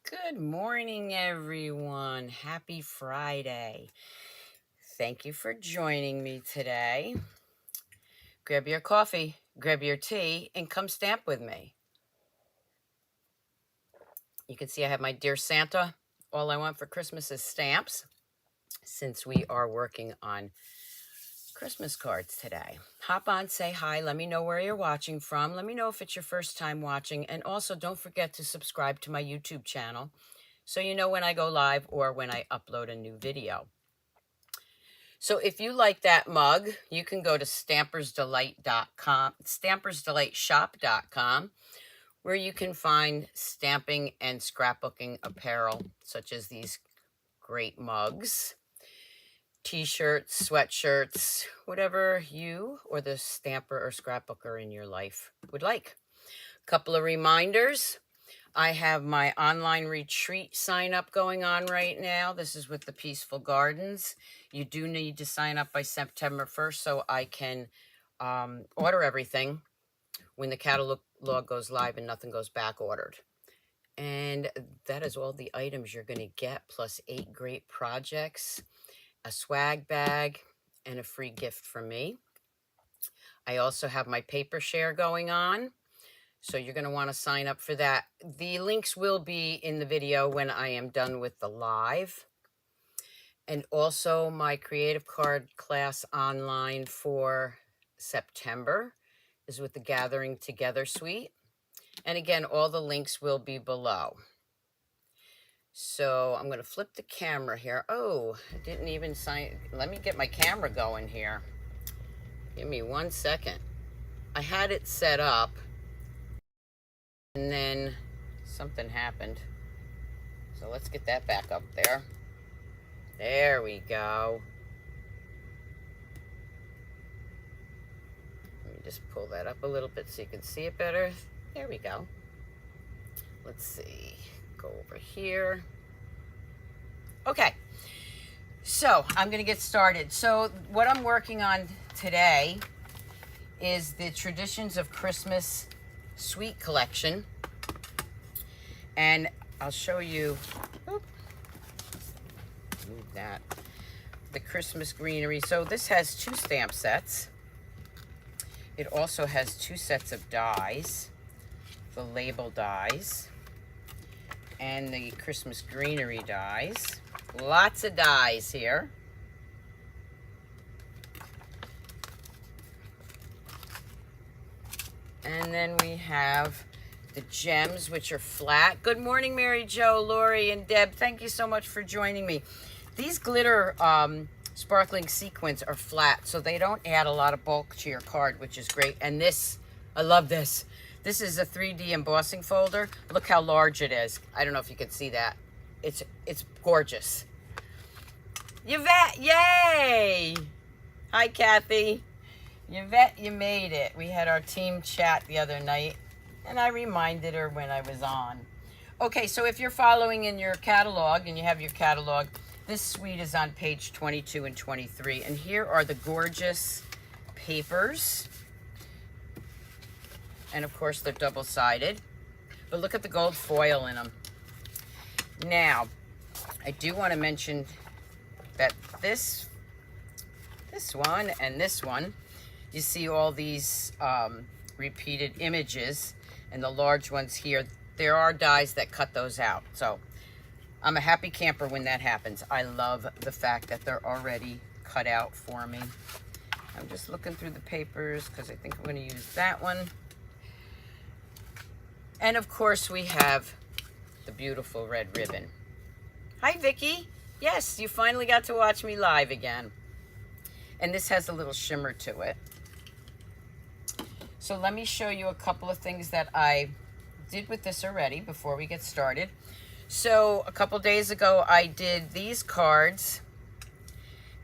Good morning, everyone. Happy Friday. Thank you for joining me today. Grab your coffee, grab your tea, and come stamp with me. You can see I have my Dear Santa. All I want for Christmas is stamps, since we are working on Christmas cards today. Hop on, say hi, let me know where you're watching from. Let me know if it's your first time watching. And also, don't forget to subscribe to my YouTube channel so you know when I go live or when I upload a new video. So if you like that mug, you can go to stampersdelight.com, stampersdelightshop.com, where you can find stamping and scrapbooking apparel, such as these great mugs, t-shirts, sweatshirts, whatever you or the stamper or scrapbooker in your life would like. A couple of reminders. I have my online retreat sign up going on right now. This is with the Peaceful Gardens. You do need to sign up by September 1st so I can order everything when the catalog goes live and nothing goes back ordered. And that is all the items you're going to get, plus 8 great projects, a swag bag, and a free gift from me. I also have my paper share going on, so you're going to want to sign up for that. The links will be in the video when I am done with the live. And also my creative card class online for September is with the Gathering Together suite. And again, all the links will be below. So I'm going to flip the camera here. Oh, I didn't even sign. Let me get my camera going here. Give me 1 second. I had it set up, and then something happened. So let's get that back up there. There we go. Let me just pull that up a little bit so you can see it better. There we go. Let's see. Go over here. Okay. So I'm going to get started. So what I'm working on today is the Traditions of Christmas Sweet Collection. And I'll show you, move that, the Christmas greenery. So this has 2 stamp sets. It also has 2 sets of dies, the label dies, and the Christmas greenery dies. Lots of dies here. And then we have the gems, which are flat. Good morning, Mary Jo, Lori, and Deb. Thank you so much for joining me. These glitter sparkling sequins are flat, so they don't add a lot of bulk to your card, which is great. And this, I love this. This is a 3D embossing folder. Look how large it is. I don't know if you can see that. It's gorgeous. Yvette, yay! Hi, Kathy. Yvette, you made it. We had our team chat the other night, and I reminded her when I was on. Okay, so if you're following in your catalog, and you have your catalog, this suite is on page 22 and 23. And here are the gorgeous papers. And of course, they're double-sided. But look at the gold foil in them. Now, I do want to mention that this one and this one, you see all these repeated images, and the large ones here, there are dies that cut those out. So I'm a happy camper when that happens. I love the fact that they're already cut out for me. I'm just looking through the papers because I think I'm going to use that one. And of course we have the beautiful red ribbon. Hi, Vicki. Yes, you finally got to watch me live again. And this has a little shimmer to it. So let me show you a couple of things that I did with this already before we get started. So a couple days ago, I did these cards.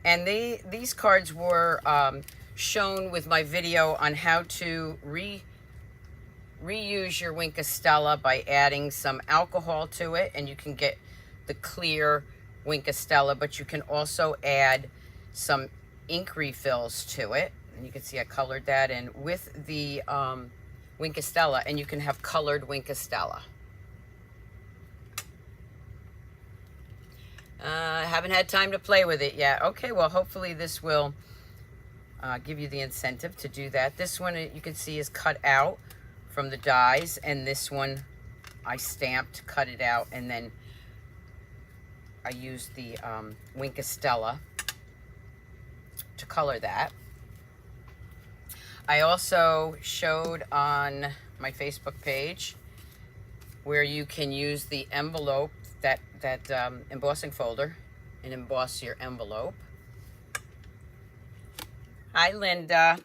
And these cards were shown with my video on how to reuse your Wink of Stella by adding some alcohol to it. And you can get the clear Wink of Stella, but you can also add some ink refills to it. And you can see I colored that in with the Wink of Stella, and you can have colored Wink of Stella. Haven't had time to play with it yet. Okay, well, hopefully this will give you the incentive to do that. This one, you can see, is cut out from the dies, and this one I stamped, cut it out, and then I used the Stella to color that. I also showed on my Facebook page where you can use the envelope, that embossing folder, and emboss your envelope. Hi, Linda.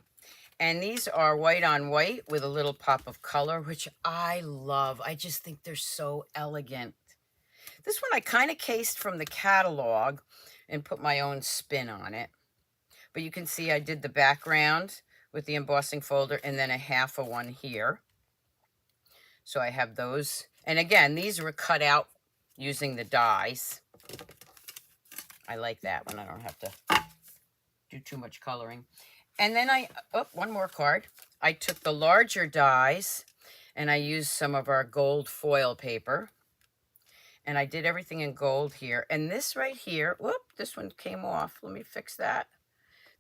And these are white on white with a little pop of color, which I love. I just think they're so elegant. This one I kind of cased from the catalog and put my own spin on it. But you can see I did the background with the embossing folder and then a half of one here. So I have those. And again, these were cut out using the dies. I like that when I don't have to do too much coloring. And then one more card. I took the larger dies and I used some of our gold foil paper. And I did everything in gold here. And this right here, whoop, this one came off. Let me fix that.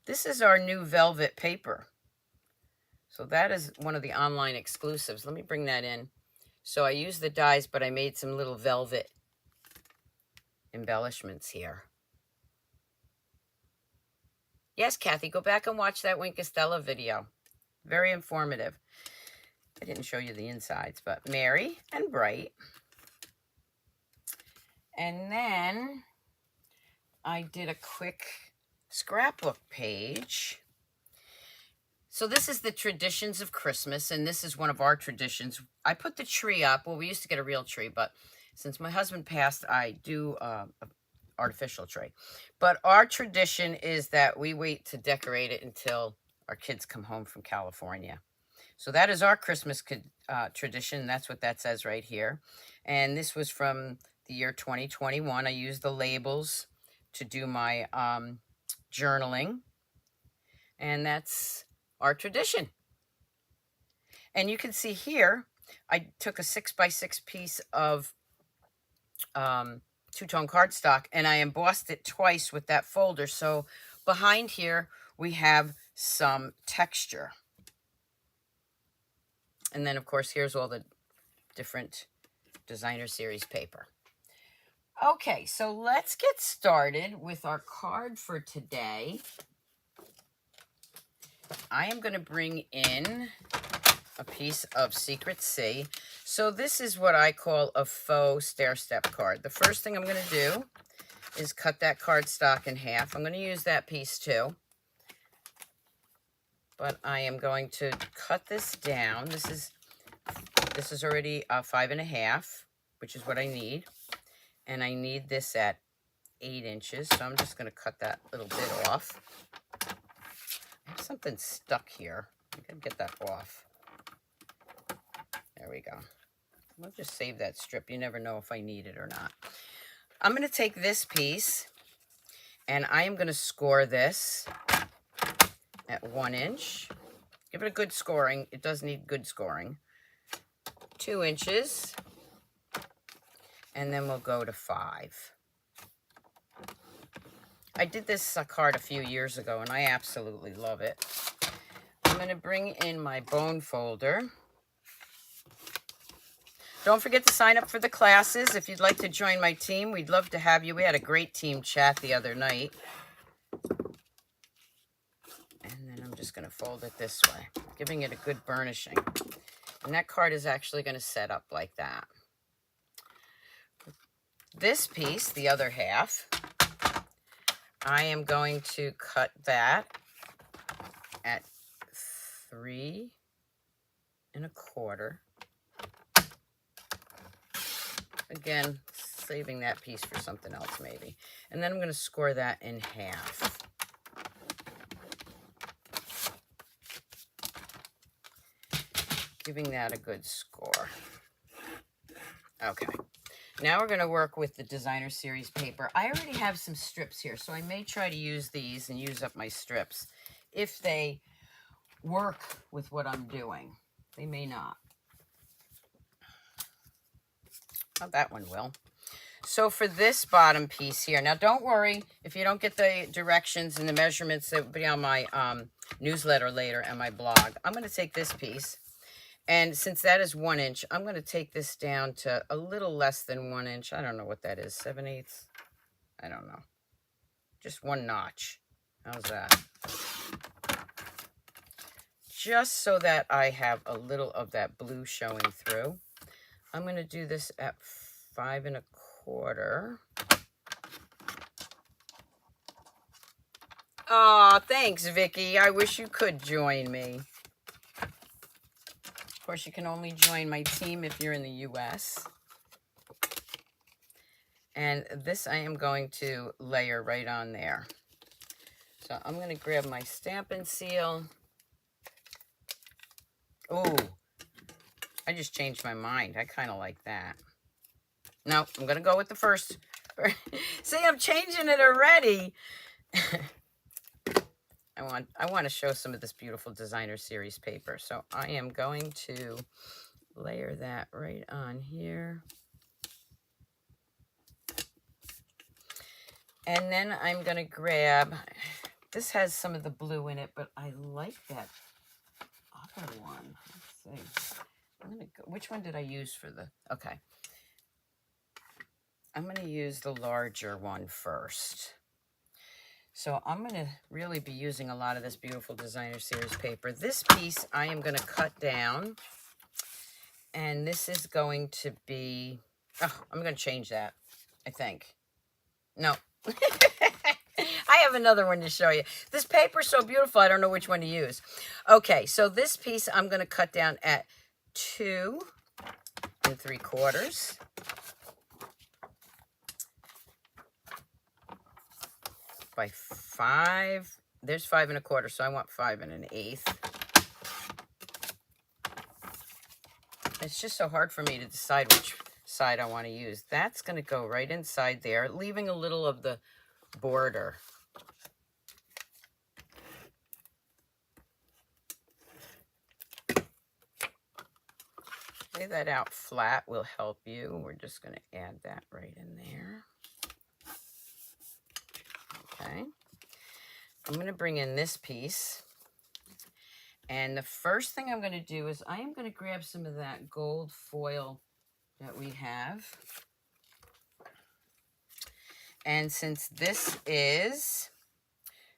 This is our new velvet paper. So that is one of the online exclusives. Let me bring that in. So I used the dies, but I made some little velvet embellishments here. Yes, Kathy, go back and watch that Stella video. Very informative. I didn't show you the insides, but Merry and Bright. And then I did a quick scrapbook page. So this is the traditions of Christmas, and this is one of our traditions. I put the tree up. Well, we used to get a real tree, but since my husband passed, I do an artificial tree. But our tradition is that we wait to decorate it until our kids come home from California. So that is our Christmas tradition. That's what that says right here. And this was from the year 2021. I used the labels to do my journaling. And that's our tradition. And you can see here, I took a 6x6 piece of two-tone cardstock and I embossed it twice with that folder. So behind here, we have some texture. And then, of course, here's all the different designer series paper. Okay, so let's get started with our card for today. I am going to bring in a piece of Secret C. So this is what I call a faux stair-step card. The first thing I'm going to do is cut that cardstock in half. I'm going to use that piece too. But I am going to cut this down. This is already 5.5, which is what I need. And I need this at 8 inches. So I'm just going to cut that little bit off. I have something stuck here. I gotta get that off. There we go. I'll just save that strip. You never know if I need it or not. I'm going to take this piece and I am going to score this at 1 inch. Give it a good scoring. It does need good scoring. 2 inches. And then we'll go to 5. I did this card a few years ago and I absolutely love it. I'm going to bring in my bone folder. Don't forget to sign up for the classes. If you'd like to join my team, we'd love to have you. We had a great team chat the other night. And then I'm just going to fold it this way, giving it a good burnishing. And that card is actually going to set up like that. This piece, the other half, I am going to cut that at 3 1/4. Again, saving that piece for something else maybe. And then I'm going to score that in half. Giving that a good score. Okay. Now we're going to work with the designer series paper. I already have some strips here, so I may try to use these and use up my strips if they work with what I'm doing. They may not. Oh, that one will. So for this bottom piece here, now don't worry if you don't get the directions and the measurements that will be on my newsletter later and my blog. I'm going to take this piece, and since that is 1 inch, I'm going to take this down to a little less than 1 inch. I don't know what that is, 7/8. I don't know. Just 1 notch. How's that? Just so that I have a little of that blue showing through. I'm going to do this at 5 1/4. Oh, thanks, Vicky. I wish you could join me. Of course, you can only join my team if you're in the US. And this I am going to layer right on there. So I'm going to grab my stamp and seal. Oh, I just changed my mind. I kind of like that. No, I'm going to go with the first. See, I'm changing it already. I want to show some of this beautiful designer series paper. So I am going to layer that right on here. And then I'm going to grab, this has some of the blue in it, but I like that other one. Let's see. I'm going to go, which one did I use for the, okay. I'm going to use the larger one first. So I'm going to really be using a lot of this beautiful designer series paper. This piece I am going to cut down, and this is going to be, oh, I'm going to change that, I think. No. I have another one to show you. This paper is so beautiful, I don't know which one to use. Okay, so this piece I'm going to cut down at 2 3/4. By 5. There's 5 1/4, so I want 5 1/8. It's just so hard for me to decide which side I want to use. That's going to go right inside there, leaving a little of the border. Lay that out flat will help you. We're just going to add that right in there. Okay. I'm going to bring in this piece. And the first thing I'm going to do is I am going to grab some of that gold foil that we have. And since this is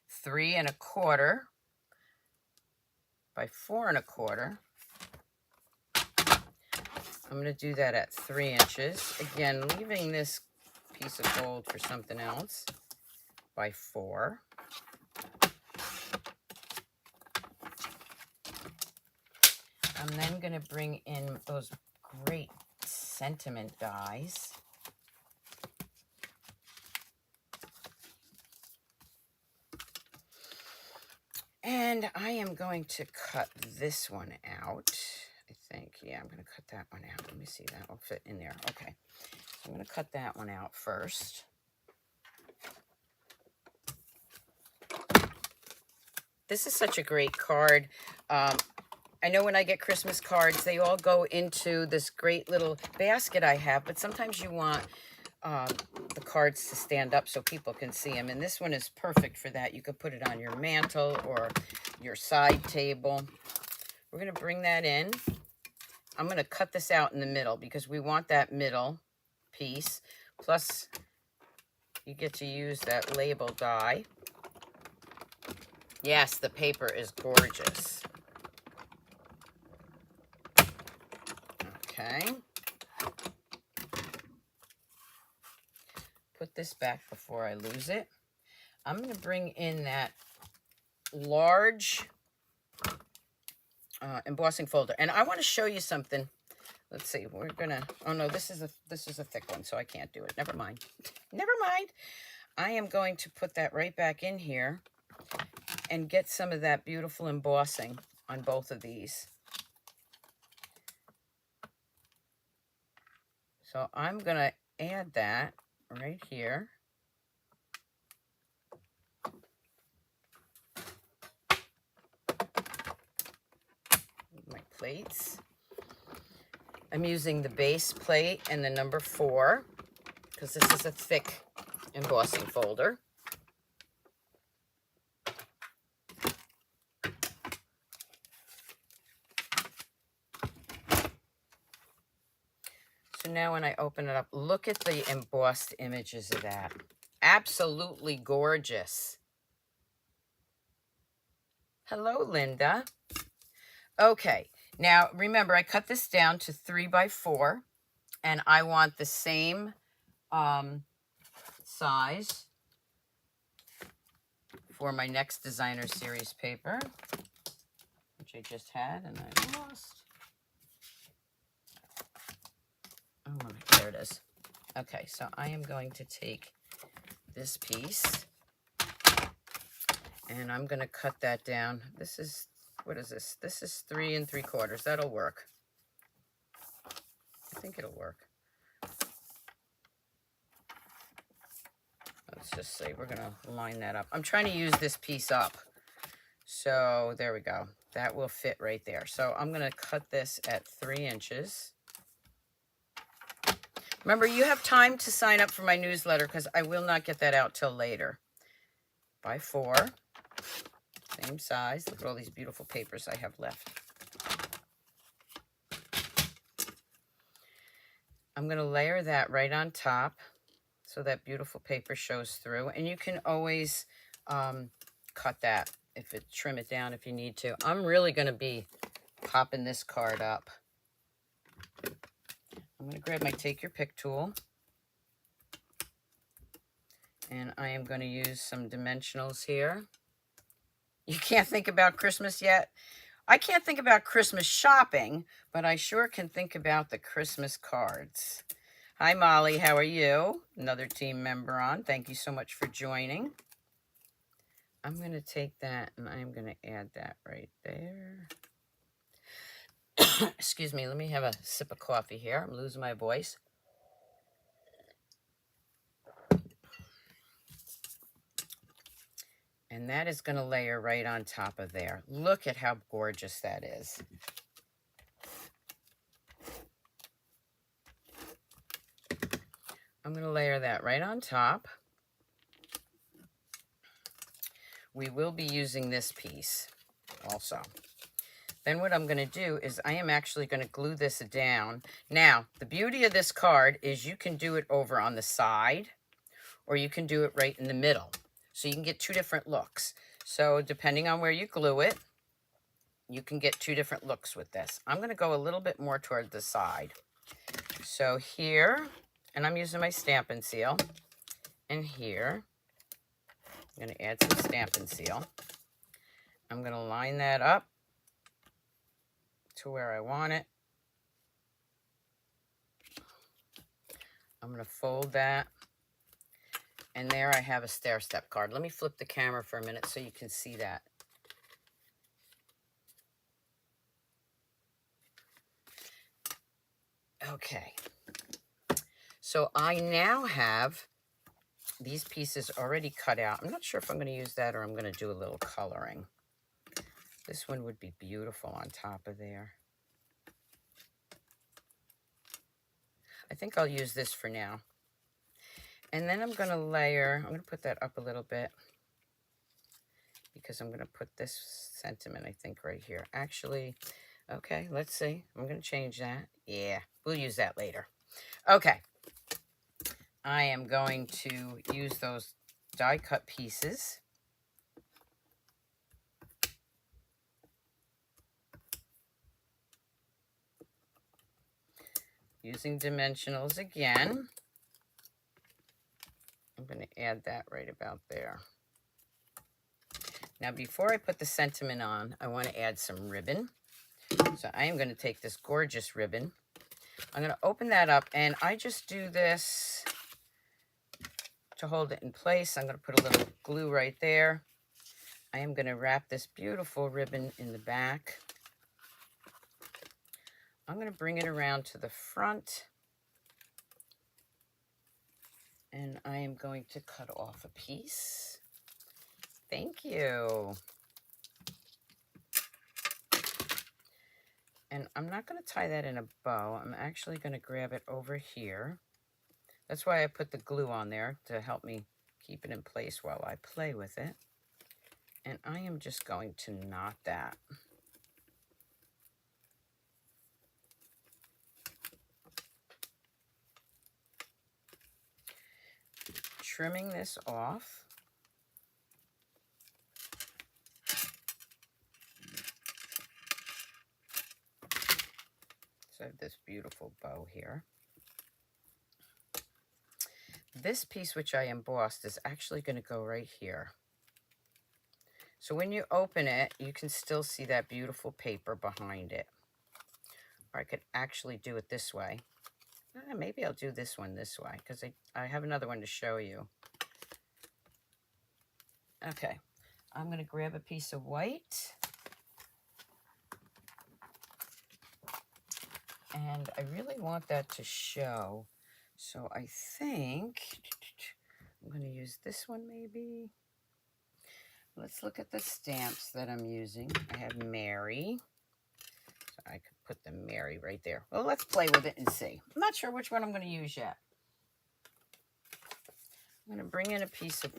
3 1/4 by 4 1/4, I'm going to do that at 3 inches. Again, leaving this piece of gold for something else by 4. I'm then going to bring in those great sentiment dies. And I am going to cut this one out. I think, yeah, I'm going to cut that one out. Let me see, that will fit in there. Okay, so I'm going to cut that one out first. This is such a great card. I know when I get Christmas cards, they all go into this great little basket I have, but sometimes you want the cards to stand up so people can see them. And this one is perfect for that. You could put it on your mantle or your side table. We're going to bring that in. I'm going to cut this out in the middle because we want that middle piece. Plus, you get to use that label die. Yes, the paper is gorgeous. Okay. Put this back before I lose it. I'm going to bring in that large embossing folder, and I want to show you something. Let's see. We're gonna. Oh no, this is a thick one, so I can't do it. Never mind. Never mind. I am going to put that right back in here and get some of that beautiful embossing on both of these. So I'm going to add that right here. My plates. I'm using the base plate and the number 4 because this is a thick embossing folder. So now when I open it up, look at the embossed images of that. Absolutely gorgeous. Hello, Linda. Okay, now remember I cut this down to 3 by 4, and I want the same size for my next designer series paper, which I just had and I lost. Oh, there it is. Okay, so I am going to take this piece and I'm going to cut that down. This is, what is this? This is 3 3/4. That'll work. I think it'll work. Let's just say we're going to line that up. I'm trying to use this piece up. So there we go. That will fit right there. So I'm going to cut this at 3 inches. Remember, you have time to sign up for my newsletter because I will not get that out till later. By 4. Same size. Look at all these beautiful papers I have left. I'm going to layer that right on top so that beautiful paper shows through. And you can always cut that, trim it down if you need to. I'm really going to be popping this card up. I'm going to grab my Take Your Pick tool. And I am going to use some dimensionals here. You can't think about Christmas yet? I can't think about Christmas shopping, but I sure can think about the Christmas cards. Hi, Molly. How are you? Another team member on. Thank you so much for joining. I'm going to take that and I'm going to add that right there. Excuse me. Let me have a sip of coffee here. I'm losing my voice. And that is going to layer right on top of there. Look at how gorgeous that is. I'm going to layer that right on top. We will be using this piece also. Then what I'm going to do is I am actually going to glue this down. Now, the beauty of this card is you can do it over on the side or you can do it right in the middle. So you can get 2 different looks. So depending on where you glue it, you can get 2 different looks with this. I'm going to go a little bit more toward the side. So here, and I'm using my Stampin' Seal. And here, I'm going to add some Stampin' Seal. I'm going to line that up to where I want it. I'm going to fold that. And there I have a stair step card. Let me flip the camera for a minute so you can see that. Okay. So I now have these pieces already cut out. I'm not sure if I'm going to use that or I'm going to do a little coloring. This one would be beautiful on top of there. I think I'll use this for now. And then I'm going to layer, I'm going to put that up a little bit because I'm going to put this sentiment, I think, right here. Actually, okay, let's see. I'm going to change that. Yeah, we'll use that later. Okay. I am going to use those die cut pieces. Using dimensionals again. I'm going to add that right about there. Now, before I put the sentiment on, I want to add some ribbon. So I am going to take this gorgeous ribbon. I'm going to open that up, and I just do this to hold it in place. I'm going to put a little glue right there. I am going to wrap this beautiful ribbon in the back. I'm going to bring it around to the front. And I am going to cut off a piece. Thank you. And I'm not going to tie that in a bow. I'm actually going to grab it over here. That's why I put the glue on there, to help me keep it in place while I play with it. And I am just going to knot that. Trimming this off. So I have this beautiful bow here. This piece, which I embossed, is actually going to go right here. So when you open it, you can still see that beautiful paper behind it. Or I could actually do it this way. Maybe I'll do this one this way, because I have another one to show you. Okay, I'm going to grab a piece of white. And I really want that to show. So I think I'm going to use this one maybe. Let's look at the stamps that I'm using. I have Mary. So I could put the Mary right there. Well, let's play with it and see. I'm not sure which one I'm going to use yet. I'm going to bring in a piece of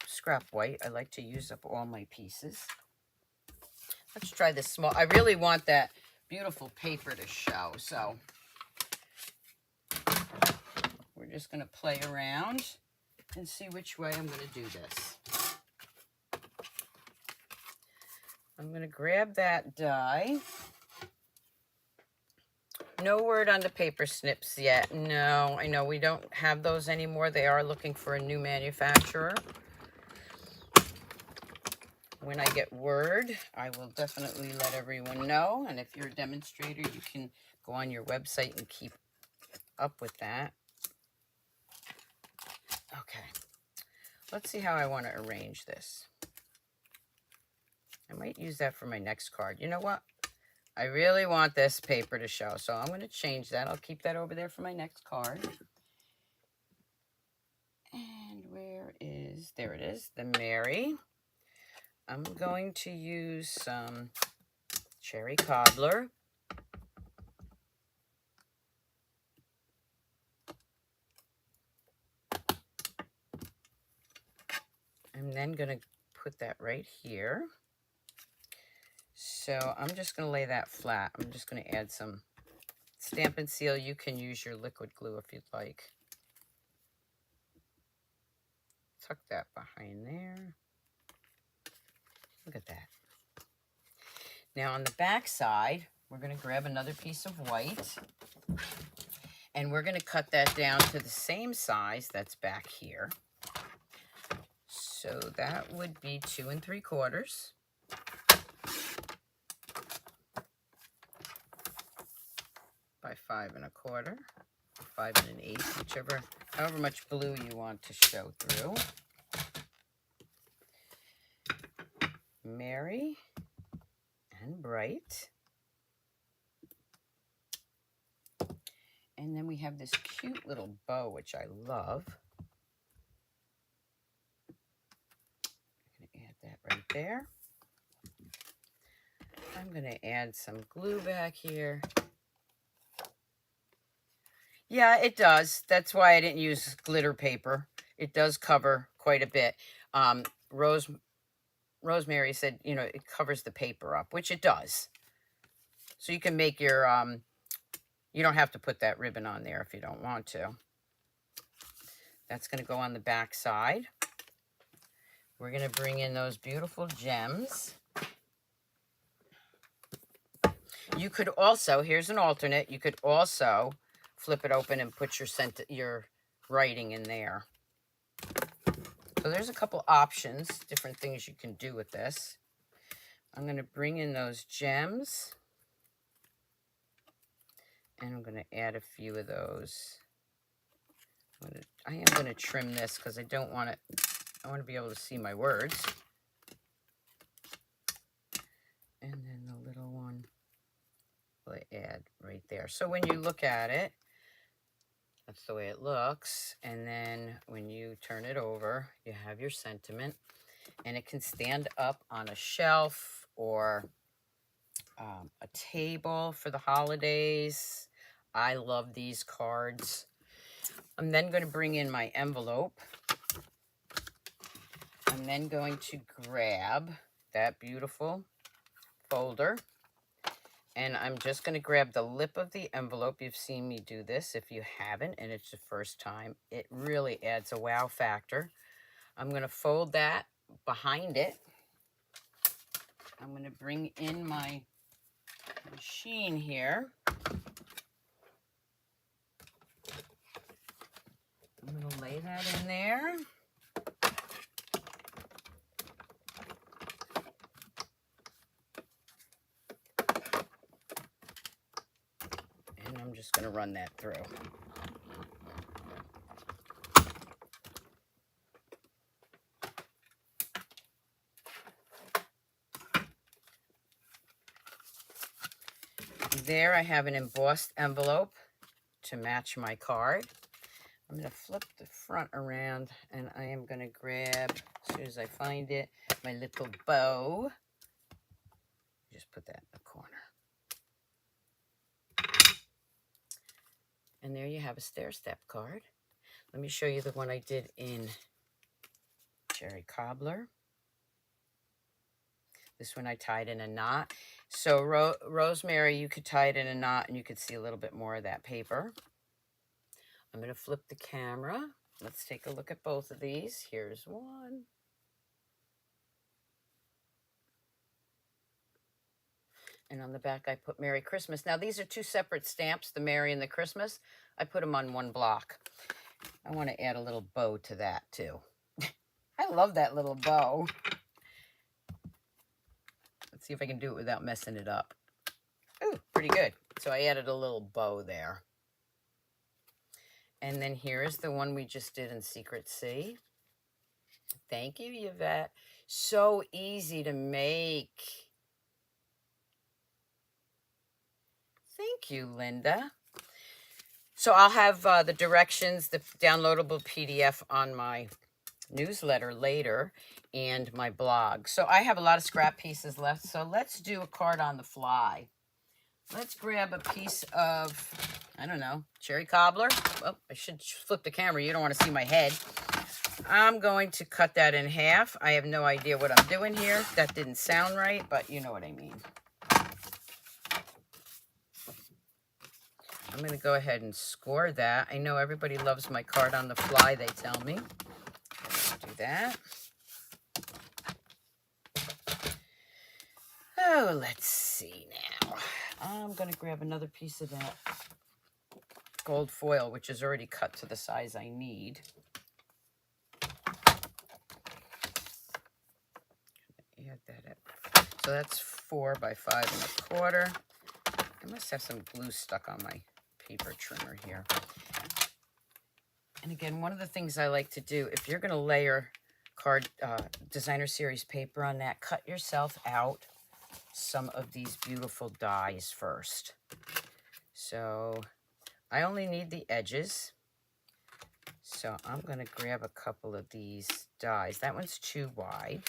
scrap white. I like to use up all my pieces. Let's try this small. I really want that beautiful paper to show. So we're just going to play around and see which way I'm going to do this. I'm going to grab that die. No word on the paper snips yet. No, I know we don't have those anymore. They are looking for a new manufacturer. When I get word, I will definitely let everyone know. And if you're a demonstrator, you can go on your website and keep up with that. Okay, let's see how I want to arrange this. I might use that for my next card. You know what? I really want this paper to show, so I'm going to change that. I'll keep that over there for my next card. And where is, there it is, the Mary. I'm going to use some cherry cobbler. I'm then going to put that right here. So I'm just going to lay that flat. I'm just going to add some Stamp and Seal. You can use your liquid glue if you'd like. Tuck that behind there. Look at that. Now on the back side, we're going to grab another piece of white. And we're going to cut that down to the same size that's back here. So that would be 2 3/4. By 5 1/4, 5 1/8, whichever, however much blue you want to show through. Merry and bright. And then we have this cute little bow, which I love. I'm going to add that right there. I'm going to add some glue back here. Yeah, it does. That's why I didn't use glitter paper. It does cover quite a bit. Rosemary said, you know, it covers the paper up, which it does. So you can make your, you don't have to put that ribbon on there if you don't want to. That's going to go on the back side. We're going to bring in those beautiful gems. You could also, here's an alternate, you could also flip it open and put your writing in there. So there's a couple options, different things you can do with this. I'm going to bring in those gems. And I'm going to add a few of those. I am going to trim this because I don't want it, I want to be able to see my words. And then the little one will add right there. So when you look at it, that's the way it looks. And then when you turn it over, you have your sentiment. And it can stand up on a shelf or a table for the holidays. I love these cards. I'm then going to bring in my envelope. I'm then going to grab that beautiful folder, and I'm just going to grab the lip of the envelope. You've seen me do this. If you haven't and it's the first time, it really adds a wow factor. I'm going to fold that behind it. I'm going to bring in my machine here. I'm going to lay that in there. And I'm just going to run that through. There I have an embossed envelope to match my card. I'm going to flip the front around, and I am going to grab, as soon as I find it, my little bow. Just put that in the corner. And there you have a stair step card. Let me show you the one I did in Cherry Cobbler. This one I tied in a knot. So Rosemary, you could tie it in a knot and you could see a little bit more of that paper. I'm going to flip the camera. Let's take a look at both of these. Here's one. And on the back, I put Merry Christmas. Now, these are two separate stamps, the Merry and the Christmas. I put them on one block. I want to add a little bow to that, too. I love that little bow. Let's see if I can do it without messing it up. Ooh, pretty good. So I added a little bow there. And then here is the one we just did in Secret C. Thank you, Yvette. So easy to make. Thank you, Linda. So I'll have the directions, the downloadable PDF on my newsletter later and my blog. So I have a lot of scrap pieces left. So let's do a card on the fly. Let's grab a piece of, I don't know, Cherry Cobbler. Oh, I should flip the camera. You don't want to see my head. I'm going to cut that in half. I have no idea what I'm doing here. That didn't sound right, but you know what I mean. I'm going to go ahead and score that. I know everybody loves my card on the fly, they tell me. Let's do that. Oh, let's see now. I'm going to grab another piece of that gold foil, which is already cut to the size I need. Add that up. So that's 4 by 5 1/4. I must have some glue stuck on my paper trimmer here. And again, one of the things I like to do, if you're going to layer card designer series paper on that, cut yourself out some of these beautiful dies first. So I only need the edges. So I'm going to grab a couple of these dies. That one's too wide.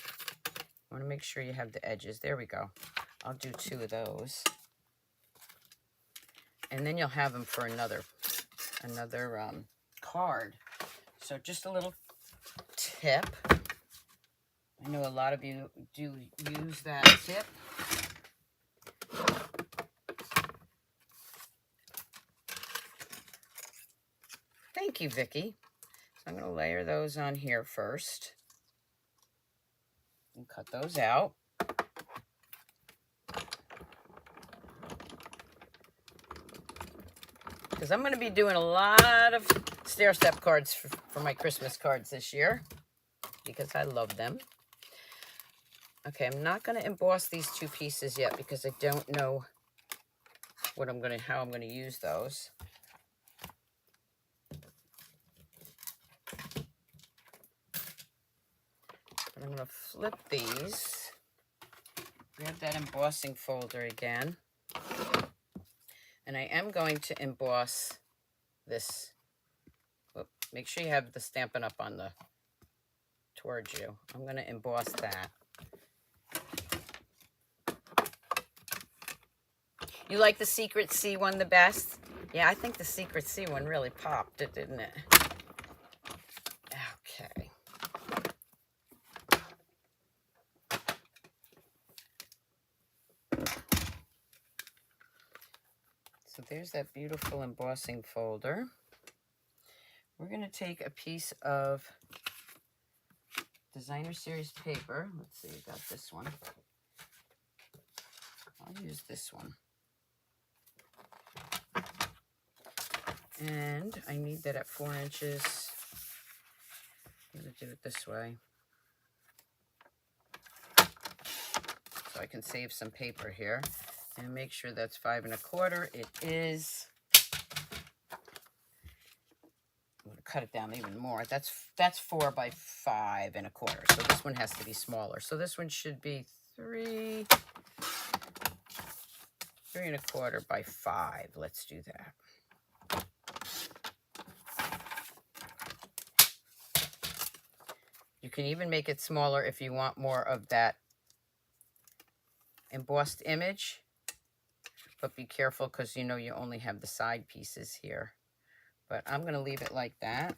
I want to make sure you have the edges. There we go. I'll do 2 of those. And then you'll have them for another card. So just a little tip. I know a lot of you do use that tip. Thank you, Vicki. So I'm going to layer those on here first. And cut those out. Because I'm going to be doing a lot of stair step cards for my Christmas cards this year. Because I love them. Okay, I'm not going to emboss these 2 pieces yet because I don't know how I'm going to use those. But I'm going to flip these. Grab that embossing folder again. And I am going to emboss this. Whoop, make sure you have the Stampin' Up! On the towards you. I'm going to emboss that. You like the Secret C one the best? Yeah, I think the Secret C one really popped it, didn't it? Okay. So there's that beautiful embossing folder. We're going to take a piece of Designer Series paper. Let's see, I got this one. I'll use this one. And I need that at 4 inches. I'm going to do it this way, so I can save some paper here. And make sure that's 5 1/4. It is. I'm going to cut it down even more. That's 4 by 5 1/4. So this one has to be smaller. So this one should be 3 1/4 by 5. Let's do that. You can even make it smaller if you want more of that embossed image. But be careful, because you know you only have the side pieces here. But I'm going to leave it like that.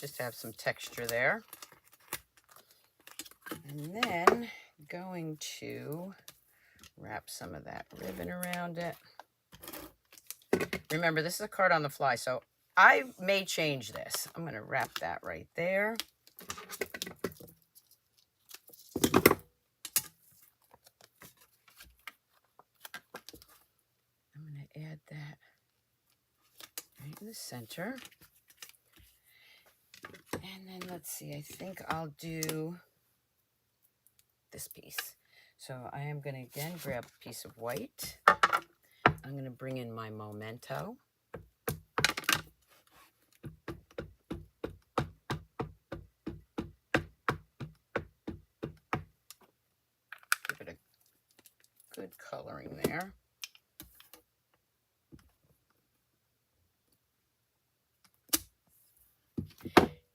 Just to have some texture there. And then going to wrap some of that ribbon around it. Remember, this is a card on the fly, so I may change this. I'm going to wrap that right there. I'm going to add that right in the center. And then let's see, I think I'll do this piece. So I am going to again grab a piece of white. I'm going to bring in my Memento. Give it a good coloring there.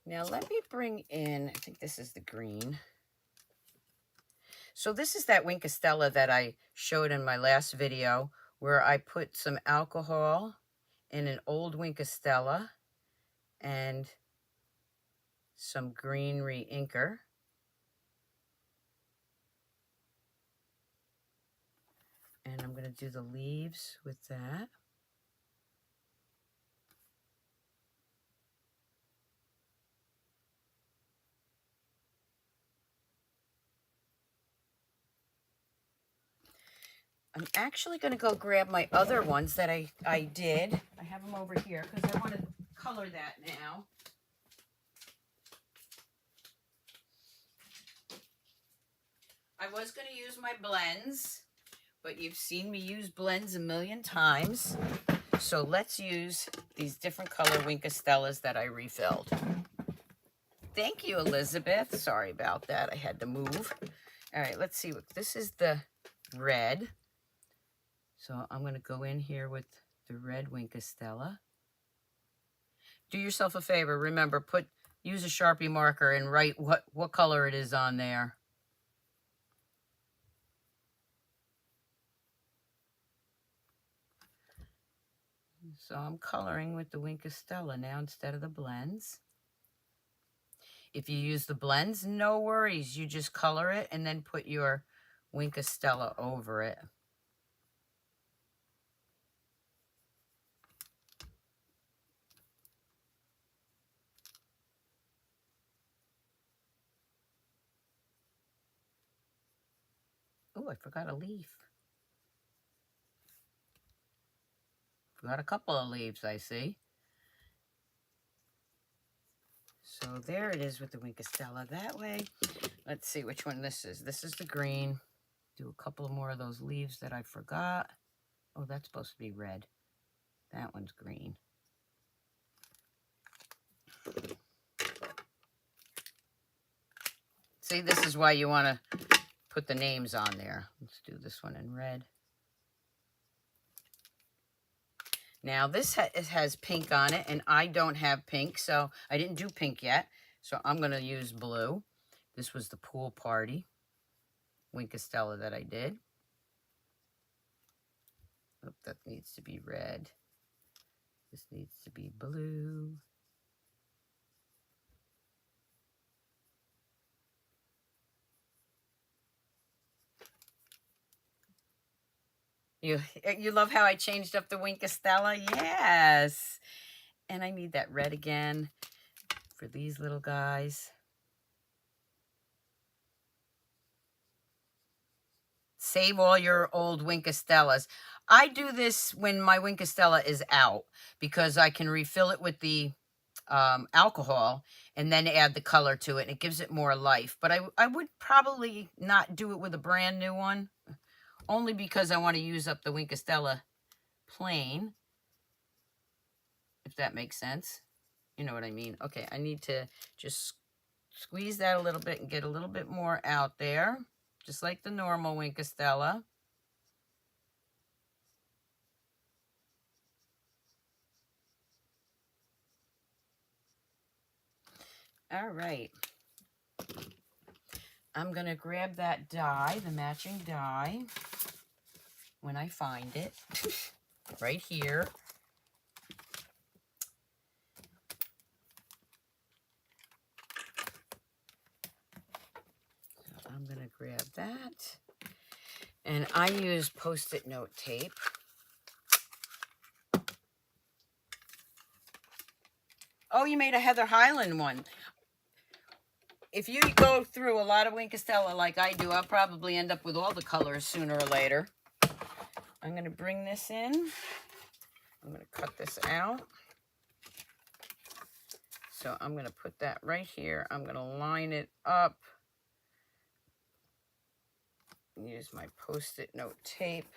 Now let me bring in, I think this is the green. So this is that Winkostella that I showed in my last video, where I put some alcohol in an old Winkostella and some Greenery inker. And I'm going to do the leaves with that. I'm actually going to go grab my other ones that I did. I have them over here because I want to color that now. I was going to use my blends, but you've seen me use blends a million times. So let's use these different color Winkostellas that I refilled. Thank you, Elizabeth. Sorry about that. I had to move. All right, let's see. This is the red. So I'm going to go in here with the red Winkostella. Do yourself a favor. Remember, use a Sharpie marker and write what color it is on there. So I'm coloring with the Winkostella now instead of the blends. If you use the blends, no worries. You just color it and then put your Winkostella over it. Oh, I forgot a leaf. Forgot a couple of leaves, I see. So there it is with the Winkostella that way. Let's see which one this is. This is the green. Do a couple more of those leaves that I forgot. Oh, that's supposed to be red. That one's green. See, this is why you want to put the names on there. Let's do this one in red. Now this it has pink on it, and I don't have pink, so I didn't do pink yet. So I'm going to use blue. This was the pool party Winkostella that I did. Oh, that needs to be red. This needs to be blue. You love how I changed up the Winkostella? Yes. And I need that red again for these little guys. Save all your old Winkostellas. I do this when my Winkostella is out because I can refill it with the alcohol and then add the color to it, and it gives it more life. But I would probably not do it with a brand new one, only because I want to use up the Winkostella plain, if that makes sense. You know what I mean? Okay, I need to just squeeze that a little bit and get a little bit more out there, just like the normal Winkostella. All right. I'm going to grab that die, the matching die, when I find it, right here. So I'm going to grab that. And I use Post-it note tape. Oh, you made a Heather Highland one. If you go through a lot of Winkostella like I do, I'll probably end up with all the colors sooner or later. I'm going to bring this in. I'm going to cut this out. So I'm going to put that right here. I'm going to line it up. Use my Post-it note tape.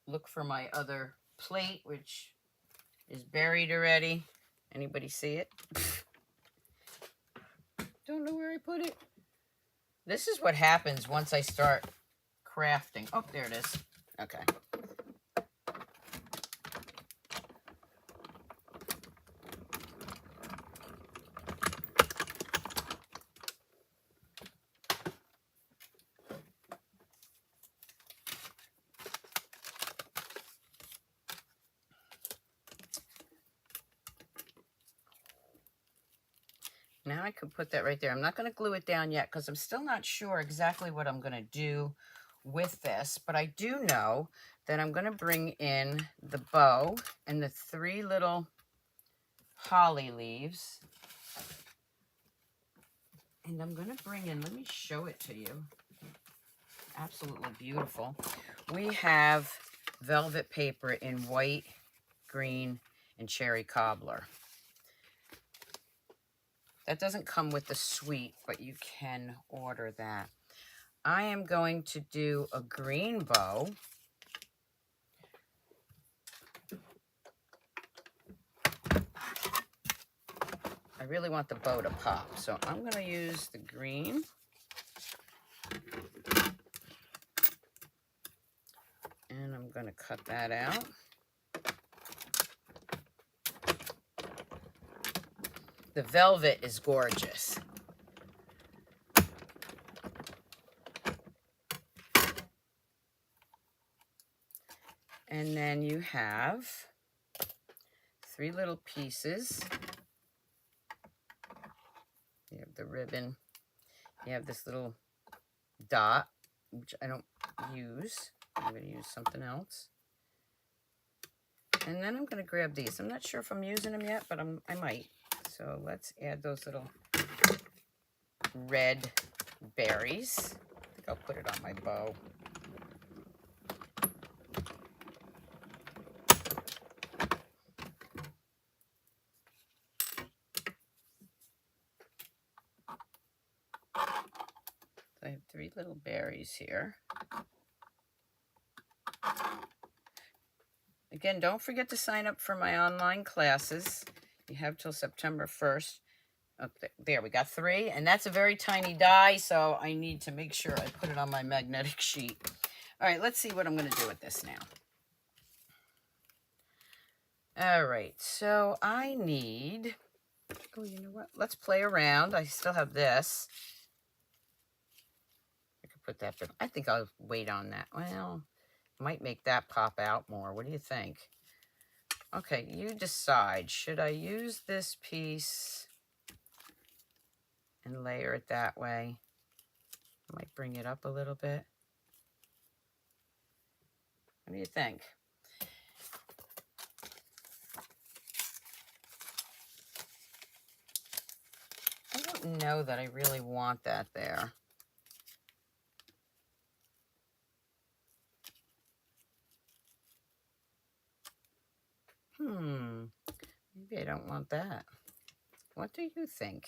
Look for my other plate, which is buried already. Anybody see it? Don't know where I put it. This is what happens once I start crafting. Oh, there it is. Okay. Now I could put that right there. I'm not going to glue it down yet because I'm still not sure exactly what I'm going to do with this. But I do know that I'm going to bring in the bow and the 3 little holly leaves. And I'm going to bring in, let me show it to you. Absolutely beautiful. We have velvet paper in white, green, and cherry cobbler. That doesn't come with the suite, but you can order that. I am going to do a green bow. I really want the bow to pop, so I'm going to use the green. And I'm going to cut that out. The velvet is gorgeous. And then you have 3 little pieces. You have the ribbon. You have this little dot, which I don't use. I'm going to use something else. And then I'm going to grab these. I'm not sure if I'm using them yet, but I might. So let's add those little red berries. I think I'll put it on my bow. I have 3 little berries here. Again, don't forget to sign up for my online classes. You have till September 1st. Oh, there, we got 3. And that's a very tiny die, so I need to make sure I put it on my magnetic sheet. All right, let's see what I'm going to do with this now. All right, so I need, oh, you know what? Let's play around. I still have this. I could put that, but I think I'll wait on that. Well, might make that pop out more. What do you think? Okay, you decide. Should I use this piece and layer it that way? I might bring it up a little bit. What do you think? I don't know that I really want that there. Maybe I don't want that. What do you think?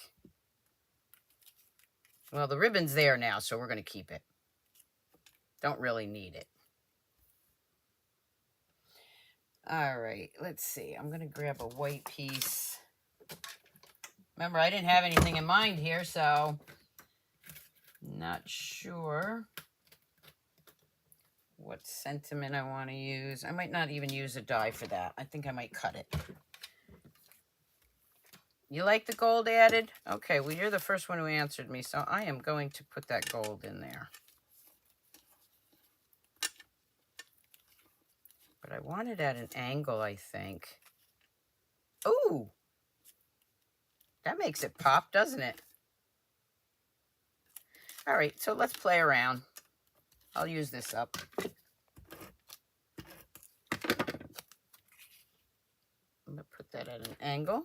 Well, the ribbon's there now, so we're going to keep it. Don't really need it. All right, let's see. I'm going to grab a white piece. Remember, I didn't have anything in mind here, so not sure what sentiment I want to use. I might not even use a die for that. I think I might cut it. You like the gold added? Okay, well, you're the first one who answered me, so I am going to put that gold in there. But I want it at an angle, I think. Ooh! That makes it pop, doesn't it? All right, so let's play around. I'll use this up. I'm going to put that at an angle.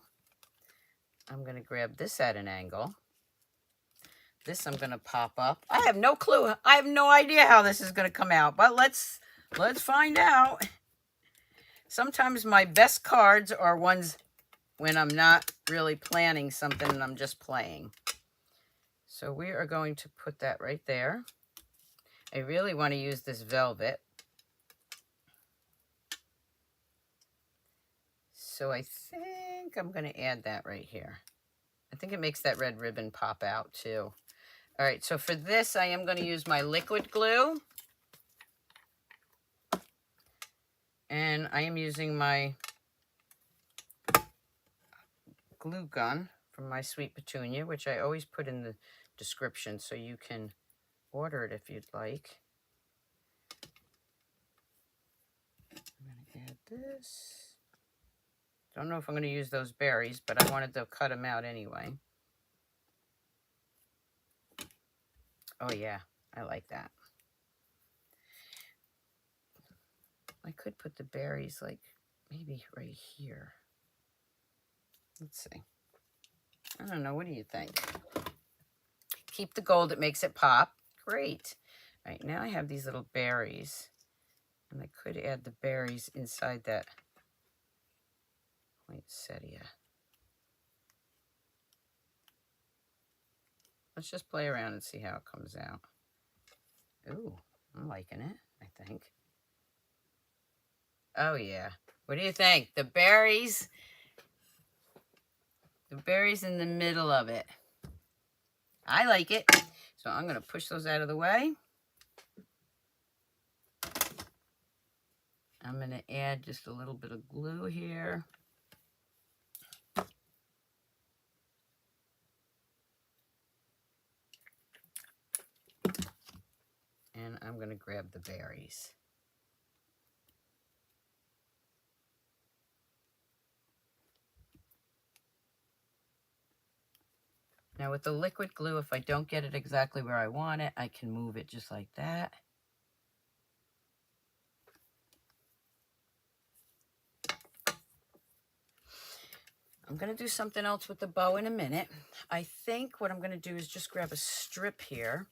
I'm going to grab this at an angle. This I'm going to pop up. I have no clue. I have no idea how this is going to come out, but let's find out. Sometimes my best cards are ones when I'm not really planning something and I'm just playing. So we are going to put that right there. I really want to use this velvet. So I think I'm going to add that right here. I think it makes that red ribbon pop out too. All right, so for this, I am going to use my liquid glue. And I am using my glue gun from My Sweet Petunia, which I always put in the description so you can order it if you'd like. I'm going to add this. Don't know if I'm going to use those berries, but I wanted to cut them out anyway. Oh, yeah, I like that. I could put the berries, like, maybe right here. Let's see. I don't know. What do you think? Keep the gold. It makes it pop. Great. All right, now I have these little berries. And I could add the berries inside that poinsettia. Let's just play around and see how it comes out. Ooh, I'm liking it, I think. Oh, yeah. What do you think? The berries in the middle of it. I like it. So I'm going to push those out of the way. I'm going to add just a little bit of glue here. And I'm going to grab the berries. Now with the liquid glue, if I don't get it exactly where I want it, I can move it just like that. I'm going to do something else with the bow in a minute. I think what I'm going to do is just grab a strip here,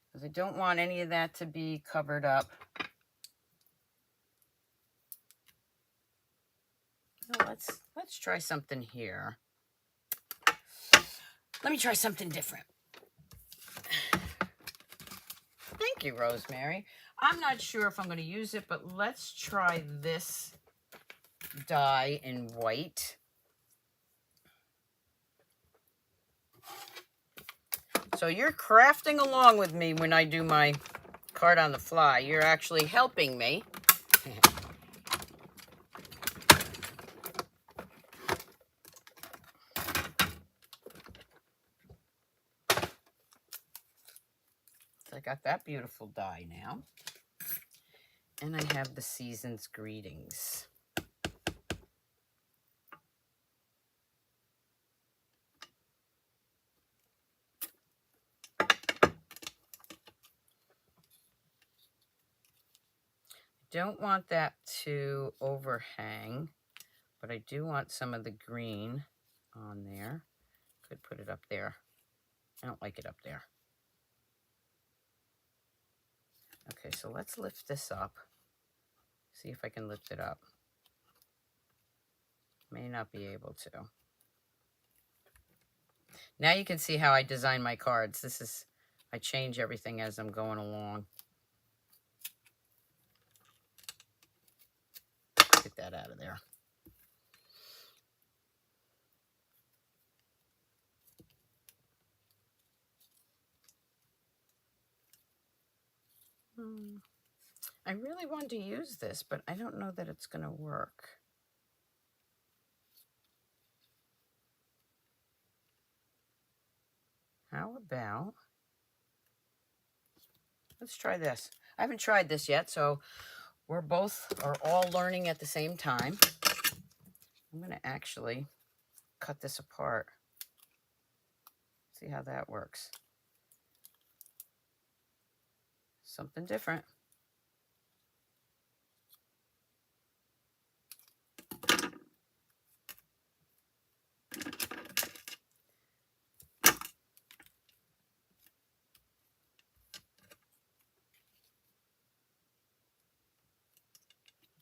because I don't want any of that to be covered up. So let's try something here. Let me try something different. Thank you, Rosemary. I'm not sure if I'm going to use it, but let's try this dye in white. So you're crafting along with me when I do my card on the fly. You're actually helping me. I got that beautiful die now. And I have the Season's Greetings. Don't want that to overhang, but I do want some of the green on there. Could put it up there. I don't like it up there. Okay, so let's lift this up. See if I can lift it up. May not be able to. Now you can see how I design my cards. I change everything as I'm going along. Get that out of there. I really wanted to use this, but I don't know that it's going to work. How about, let's try this. I haven't tried this yet, so we're all learning at the same time. I'm going to actually cut this apart. See how that works. Something different.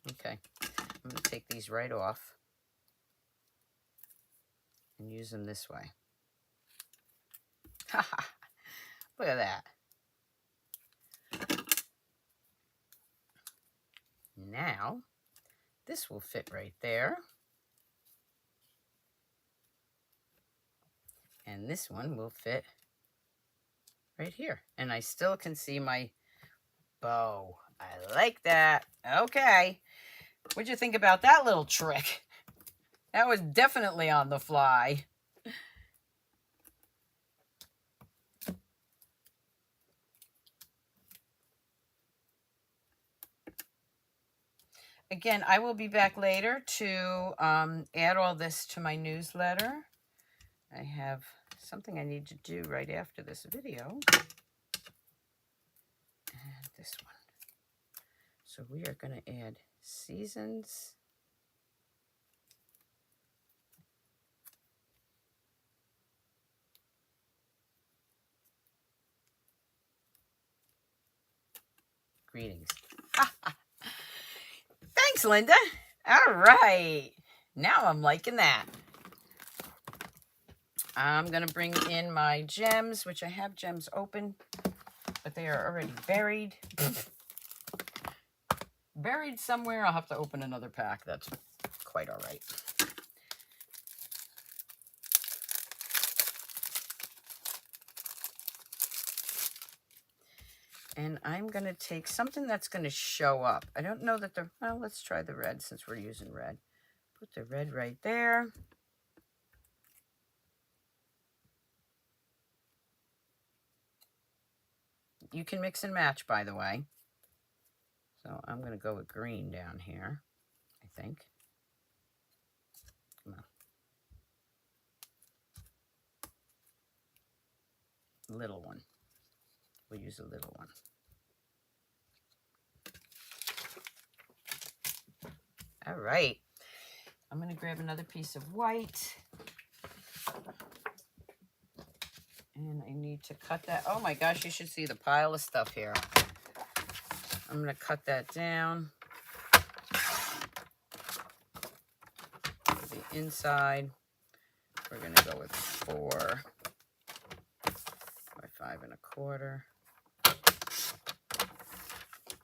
Okay, I'm going to take these right off and use them this way. Look at that. Now, this will fit right there. And this one will fit right here. And I still can see my bow. I like that. Okay. What'd you think about that little trick? That was definitely on the fly. Again, I will be back later to add all this to my newsletter. I have something I need to do right after this video. And this one. So we are going to add Seasons. Greetings. Thanks, Linda. All right. Now I'm liking that. I'm going to bring in my gems, which I have gems open, but they are already buried. Buried somewhere. I'll have to open another pack. That's quite all right. And I'm going to take something that's going to show up. I don't know that well, let's try the red since we're using red. Put the red right there. You can mix and match, by the way. So I'm going to go with green down here, I think. Come on. Little one. We'll use a little one. All right. I'm going to grab another piece of white. And I need to cut that. Oh my gosh, you should see the pile of stuff here. I'm going to cut that down. For the inside, we're going to go with 4 by 5 1/4.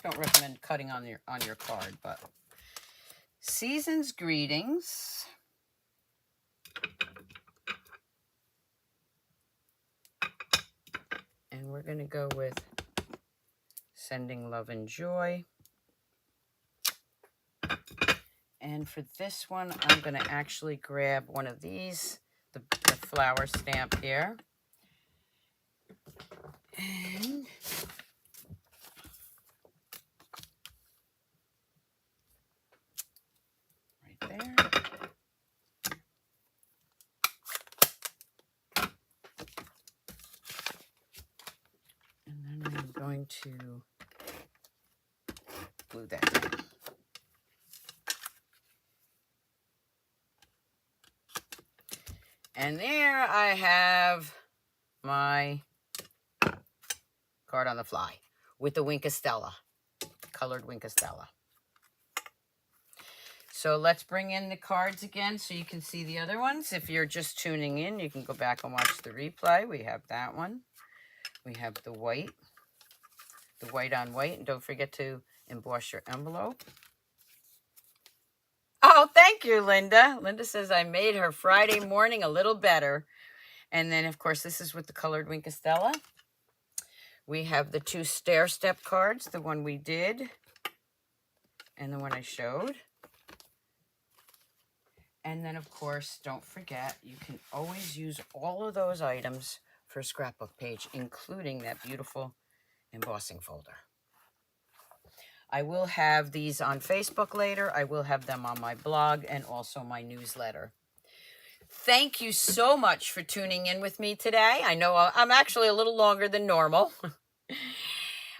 Don't recommend cutting on your card, but Season's Greetings. And we're going to go with Sending Love and Joy. And for this one, I'm going to actually grab one of these, the flower stamp here. And there. And then I'm going to glue that down. And there I have my card on the fly with the Winkostella, colored Winkostella. So let's bring in the cards again so you can see the other ones. If you're just tuning in, you can go back and watch the replay. We have that one. We have the white on white. And don't forget to emboss your envelope. Oh, thank you, Linda. Linda says I made her Friday morning a little better. And then, of course, this is with the colored Winkostella. We have the 2 stair step cards, the one we did and the one I showed. And then, of course, don't forget, you can always use all of those items for a scrapbook page, including that beautiful embossing folder. I will have these on Facebook later. I will have them on my blog and also my newsletter. Thank you so much for tuning in with me today. I know I'm actually a little longer than normal.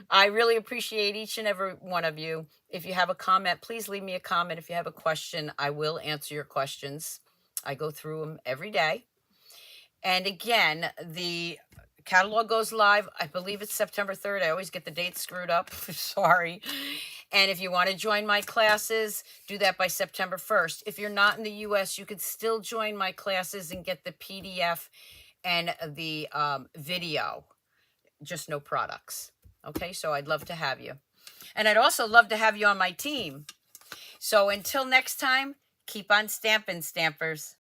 I really appreciate each and every one of you. If you have a comment, please leave me a comment. If you have a question, I will answer your questions. I go through them every day. And again, the catalog goes live. I believe it's September 3rd. I always get the dates screwed up. Sorry. And if you want to join my classes, do that by September 1st. If you're not in the U.S., you could still join my classes and get the PDF and the video, just no products. Okay, so I'd love to have you. And I'd also love to have you on my team. So until next time, keep on stamping, stampers.